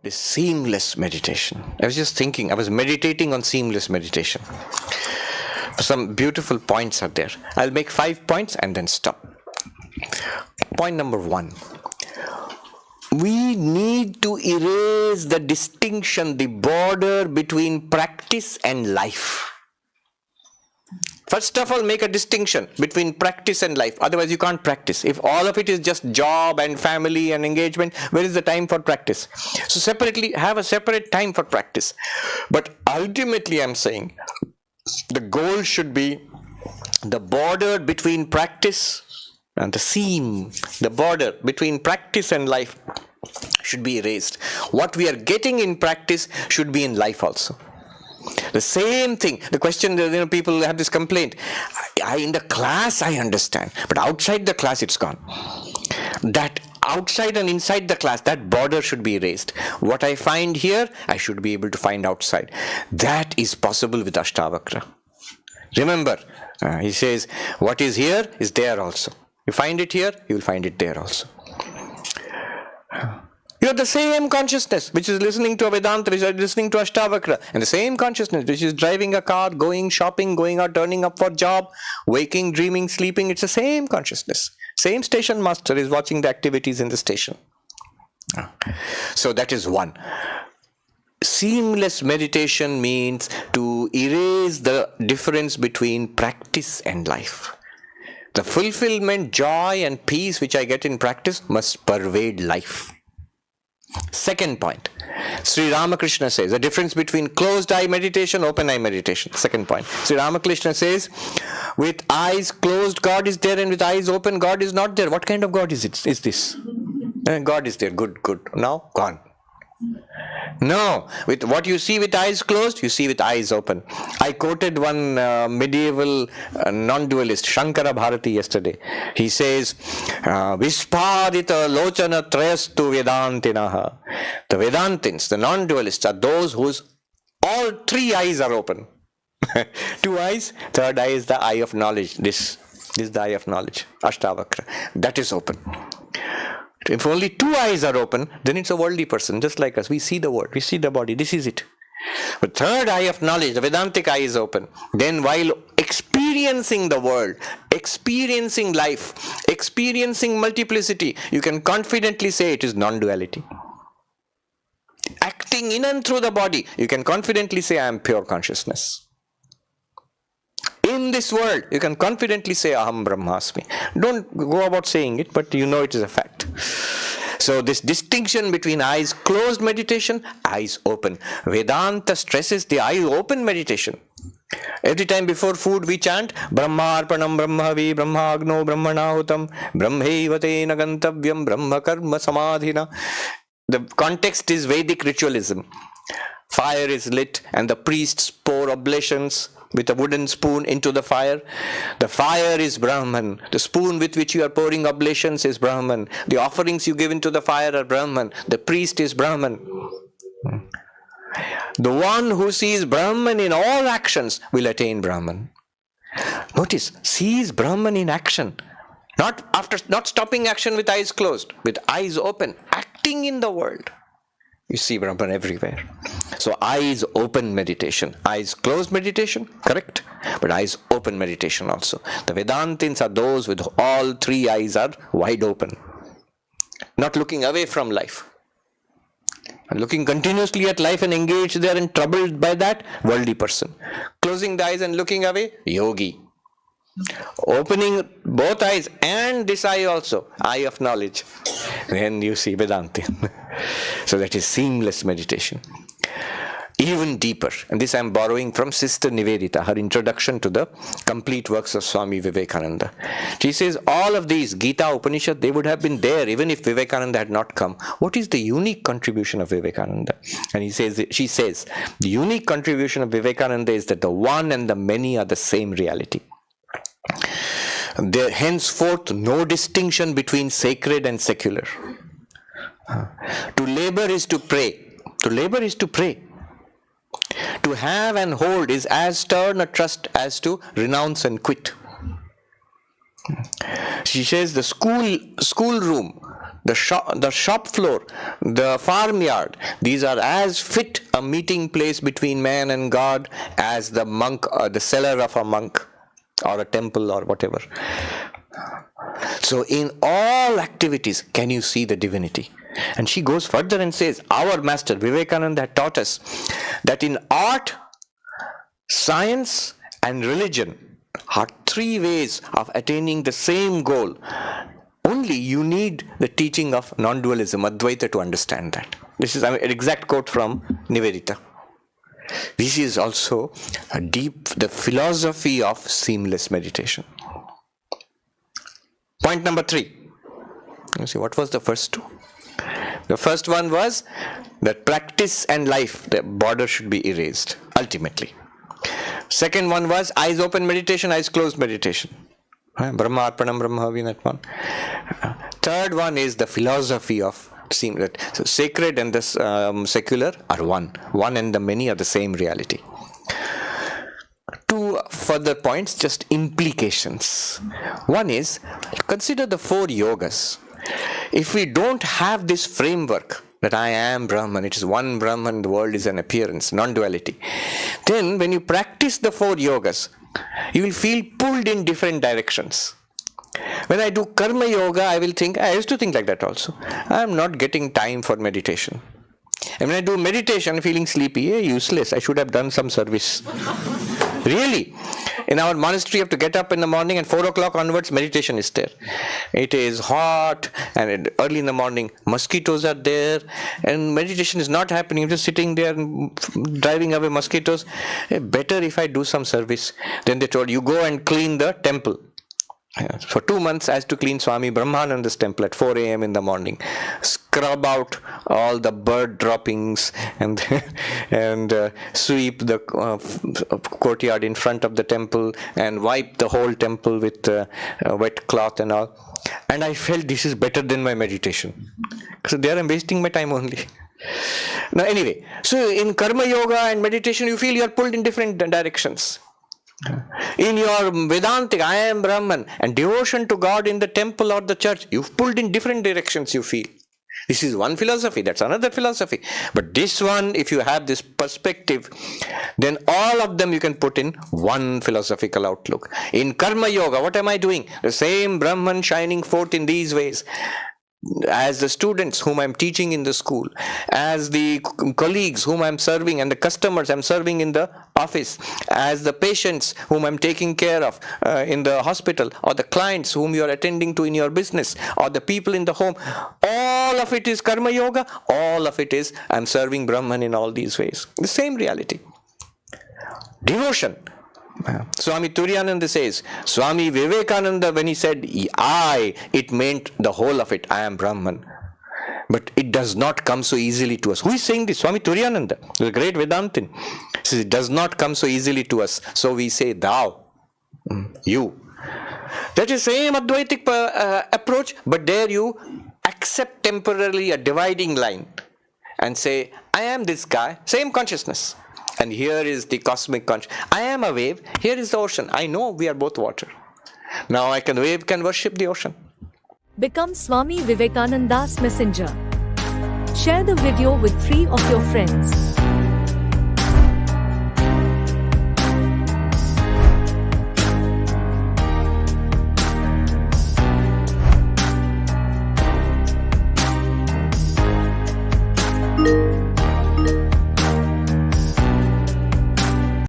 this seamless meditation. I was just thinking, I was meditating on seamless meditation. Some beautiful points are there. I'll make 5 points and then stop. Point number 1. We need to erase the distinction, the border between practice and life. First of all, make a distinction between practice and life. Otherwise, you can't practice. If all of it is just job and family and engagement, where is the time for practice? So separately, have a separate time for practice. But ultimately, I'm saying, the goal should be the border between practice and the seam, the border between practice and life should be erased. What we are getting in practice should be in life also. The same thing. The question, people have this complaint. In the class, I understand, but outside the class, it's gone. That outside and inside the class, that border should be erased. What I find here, I should be able to find outside. That is possible with Ashtavakra. Remember, he says, what is here is there also. You find it here, you will find it there also. You have the same consciousness which is listening to a Vedanta, which is listening to Ashtavakra, and the same consciousness which is driving a car, going shopping, going out, turning up for job, waking, dreaming, sleeping. It's the same consciousness. Same station master is watching the activities in the station. So that is one. Seamless meditation means to erase the difference between practice and life. The fulfillment, joy and peace which I get in practice must pervade life. Second point, Sri Ramakrishna says the difference between closed eye meditation, open eye meditation. Second point, Sri Ramakrishna says, with eyes closed God is there and with eyes open God is not there. What kind of God is it? Is this? God is there. Good. Now gone. No, with what you see with eyes closed, you see with eyes open. I quoted one medieval non-dualist, Shankara Bharati, yesterday. He says, Vispadita lochana trayastu Vedantinaha. The Vedantins, the non-dualists, are those whose all 3 eyes are open. 2 eyes, third eye is the eye of knowledge. This is the eye of knowledge, Ashtavakra. That is open. If only 2 eyes are open, then it's a worldly person, just like us. We see the world, we see the body, this is it. But third eye of knowledge, the Vedantic eye is open. Then while experiencing the world, experiencing life, experiencing multiplicity, you can confidently say it is non-duality. Acting in and through the body, you can confidently say I am pure consciousness. In this world, you can confidently say Aham Brahmasmi. Don't go about saying it, but you know it is a fact. So this distinction between eyes closed meditation, eyes open. Vedanta stresses the eye open meditation. Every time before food we chant Brahmarpanam Brahmavi Brahmagno Brahmanahutam Brahmevate Nagantavyam Brahma Karma Samadhina. The context is Vedic ritualism. Fire is lit and the priests pour oblations with a wooden spoon into the fire. The fire is Brahman. The spoon with which you are pouring oblations is Brahman. The offerings you give into the fire are Brahman. The priest is Brahman. The one who sees Brahman in all actions will attain Brahman. Notice, sees Brahman in action. Not stopping action with eyes closed, with eyes open, acting in the world. You see Brahman everywhere. So eyes open meditation. Eyes closed meditation, correct? But eyes open meditation also. The Vedantins are those with all 3 eyes are wide open. Not looking away from life. And looking continuously at life and engaged there and troubled by that, worldly person. Closing the eyes and looking away, yogi. Opening both eyes and this eye also, eye of knowledge. Then you see Vedanta. So that is seamless meditation. Even deeper, and this I am borrowing from Sister Nivedita, her introduction to the complete works of Swami Vivekananda. She says all of these, Gita, Upanishad, they would have been there even if Vivekananda had not come. What is the unique contribution of Vivekananda? And she says, the unique contribution of Vivekananda is that the one and the many are the same reality. There henceforth no distinction between sacred and secular. To labor is to pray. To labor is to pray. To have and hold is as stern a trust as to renounce and quit. She says the school room the shop floor, the farmyard, these are as fit a meeting place between man and God as the monk or the cellar of a monk or a temple or whatever. So in all activities, can you see the divinity? And she goes further and says, our master Vivekananda had taught us that in art, science and religion are three ways of attaining the same goal. Only you need the teaching of non-dualism, Advaita, to understand that. This is an exact quote from Nivedita. This is also the philosophy of seamless meditation. Point number 3. You see, what was the first two? The first one was that practice and life, the border should be erased, ultimately. Second one was eyes open meditation, eyes closed meditation. Brahma Arpanam Brahma, that one. Third one is the philosophy of seeing that so sacred and the secular are one and the many are the same reality. Two further points, just implications. One is, consider the 4 yogas. If we don't have this framework that I am Brahman, it is one Brahman, the world is an appearance, non-duality, then when you practice the 4 yogas, you will feel pulled in different directions. When I do karma yoga, I will think, I used to think like that also, I am not getting time for meditation. And when I do meditation, feeling sleepy, useless, I should have done some service. Really, in our monastery, you have to get up in the morning and 4 o'clock onwards, meditation is there. It is hot and early in the morning, mosquitoes are there and meditation is not happening. You're just sitting there and driving away mosquitoes. Better if I do some service. Then they told you go and clean the temple. For 2 months, I had to clean Swami Brahmananda's temple at 4 a.m. in the morning. Scrub out all the bird droppings and sweep the courtyard in front of the temple and wipe the whole temple with wet cloth and all. And I felt this is better than my meditation. So there I'm wasting my time only. Now anyway, so in karma yoga and meditation, you feel you are pulled in different directions. In your Vedantic, I am Brahman, and devotion to God in the temple or the church, you've pulled in different directions, you feel. This is one philosophy, that's another philosophy. But this one, if you have this perspective, then all of them you can put in one philosophical outlook. In Karma Yoga, what am I doing? The same Brahman shining forth in these ways. As the students whom I'm teaching in the school, as the colleagues whom I'm serving and the customers I'm serving in the office, as the patients whom I'm taking care of in the hospital, or the clients whom you're attending to in your business, or the people in the home, all of it is Karma Yoga, all of it is I'm serving Brahman in all these ways. The same reality. Devotion. Swami Turiyananda says, Swami Vivekananda, when he said I, it meant the whole of it, I am Brahman. But it does not come so easily to us. Who is saying this? Swami Turiyananda, the great Vedantin. He says it does not come so easily to us. So we say thou, you. That is same Advaitic approach, but there you accept temporarily a dividing line and say, I am this guy, same consciousness. And here is the cosmic consciousness. I am a wave, here is the ocean. I know we are both water. Now wave can worship the ocean. Become Swami Vivekananda's messenger. Share the video with 3 of your friends.